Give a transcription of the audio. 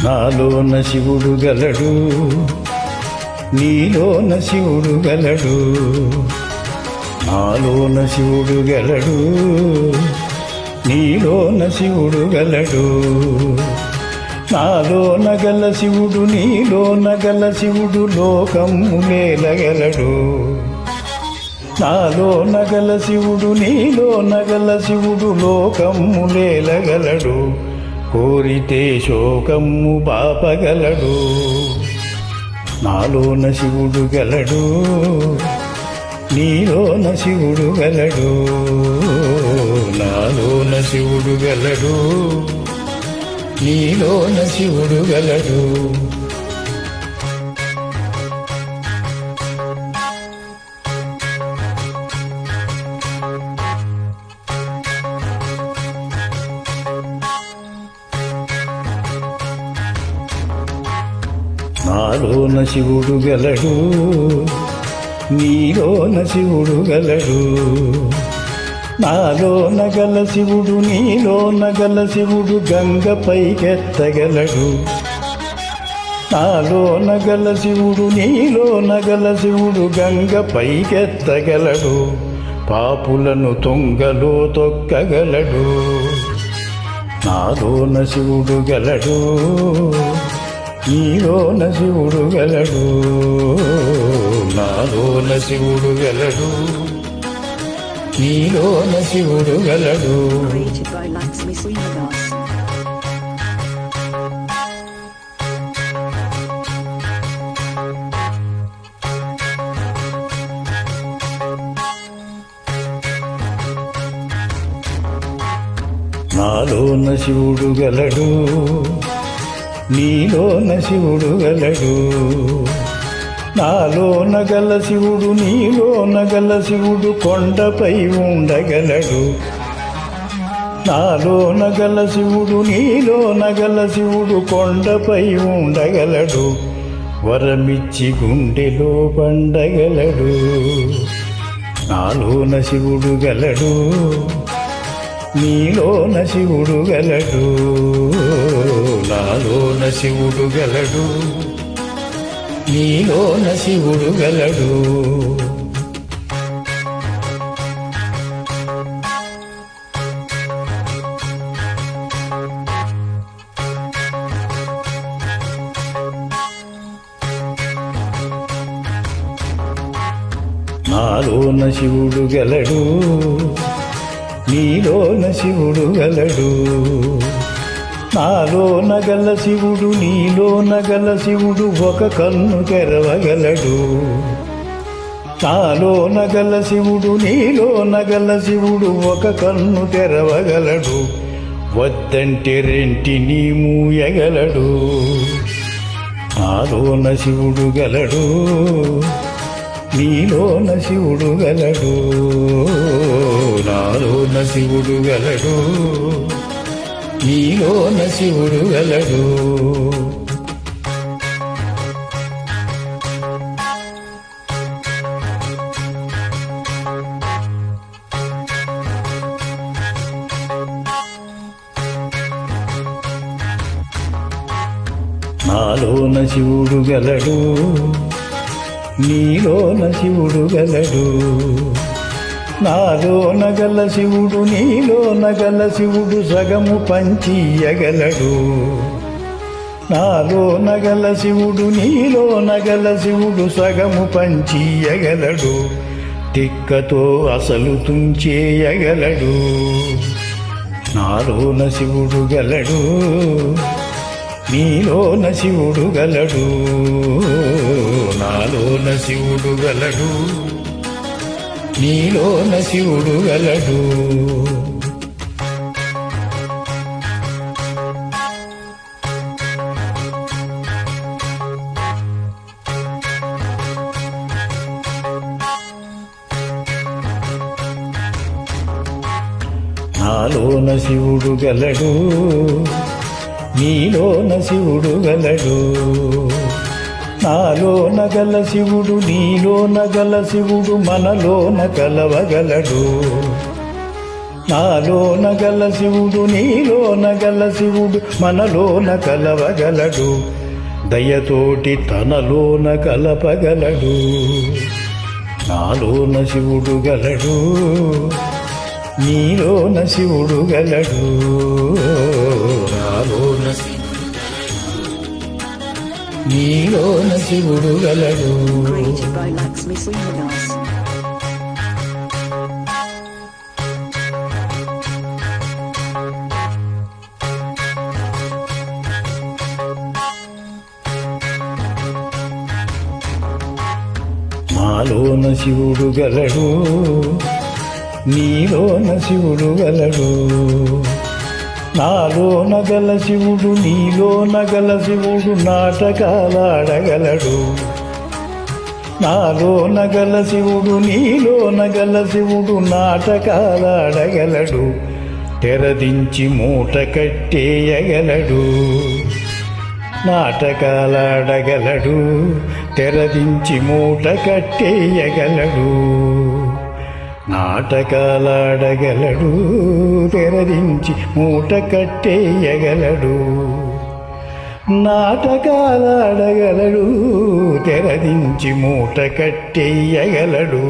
నాలోన శివుడు గలడు, నీలోన శివుడు గలడు. నాలోన శివుడు గలడు, నీలోన శివుడు గలడు. నాలోన గల శివుడు, నీలోన గల శివుడు లోకములేలగలడు. నాలోన గల శివుడు, నీలోన గల శివుడు లోకములేలగలడు. కోరితే శోకము బాపగలడు. నాలోన శివుడు గలడు, నీలోన శివుడు గలడు. నాలోన శివుడు గలడు, నీలోన శివుడు గలడు. నాలోన శివుడు గలడు, నీలోన శివుడు గలడు. నాలోన గల శివుడు, నీలోన గల శివుడు గంగపైకెత్తగలడు. నాలోన గల శివుడు, నీలోన గల శివుడు గంగపైకెత్తగలడు. పాపులను తొంగలో తొక్కగలడు. నాలోన శివుడు గలడు, నీలోన శివుడు గలడు. నాలోన శివుడు గలడు, నీలోన శివుడు గలడు. నాలోన శివుడు గలడు, నీలోన శివుడు గలడు. నాలోన గల శివుడు, నీలోన గల శివుడు కొండపై ఉండగలడు. నాలోన గల శివుడు, నీలోన గల శివుడు కొండపై ఉండగలడు. వరమిచ్చి గుండెలో పండగలడు. నాలోన శివుడు గలడు, నీలోన శివుడు గలడు. నాలోన శివుడు గలడు, నీలోన శివుడు గలడు. నాలోన శివుడు గలడు, నీలోన శివుడు గలడు. నాలోన గల శివుడు, నీలోన గల శివుడు ఒక కన్ను తెరవగలడు. నాలోన గల శివుడు, నీలోన గల శివుడు ఒక కన్ను తెరవగలడు. వద్దంటే రెంటిని మూయగలడు. నాలోన శివుడు గలడు, నీలోన శివుడు గలడు. నాలోన శివుడు గలడు, నీలోన శివుడు గలడు. నాలోన శివుడు గలడు, నీలోన శివుడు గలడు. నాలోన గల శివుడు, నీలోన గల శివుడు సగము పంచియగలడు. నాలోన గల శివుడు, నీలోన గల శివుడు సగము పంచియగలడు. తిక్కతో అసలు తుంచేయగలడు. నాలోన శివుడు గలడు, నీలోన శివుడు గలడు. నాలోన శివుడు గలడు, నీలోన శివుడు గలడు. నాలోన శివుడు గలడు, నీలోన శివుడు గలడు. నాలోన గల శివుడు, నీలోన గల శివుడు మనలోన కలవగలడు. నాలోన గల శివుడు నీలోన గల శివుడు మనలోన కలవగలడు, దయతోటి తనలోన కలపగలడు. నాలోన శివుడు గలడు, నీలోన శివుడు గలడు. నాలోన నీలోన శివుడు గలడు. నాలోన శివుడు గలడు, నీలోన శివుడు గలడు. నాలోన గల శివుడు నీలోన గల శివుడు నాటకాలాడగలడు. నాలోన గల శివుడు నీలోన గల శివుడు నాటకాలాడగలడు, తెరదించి మూట కట్టేయగలడు. నాటకాలాడగలడు, తెరదించి మూట కట్టేయగలడు. నాటకాలాడగలడు, తెరదించి మూట కట్టేయగలడు. నాటకాలాడగలడు, తెరదించి మూట కట్టేయగలడు.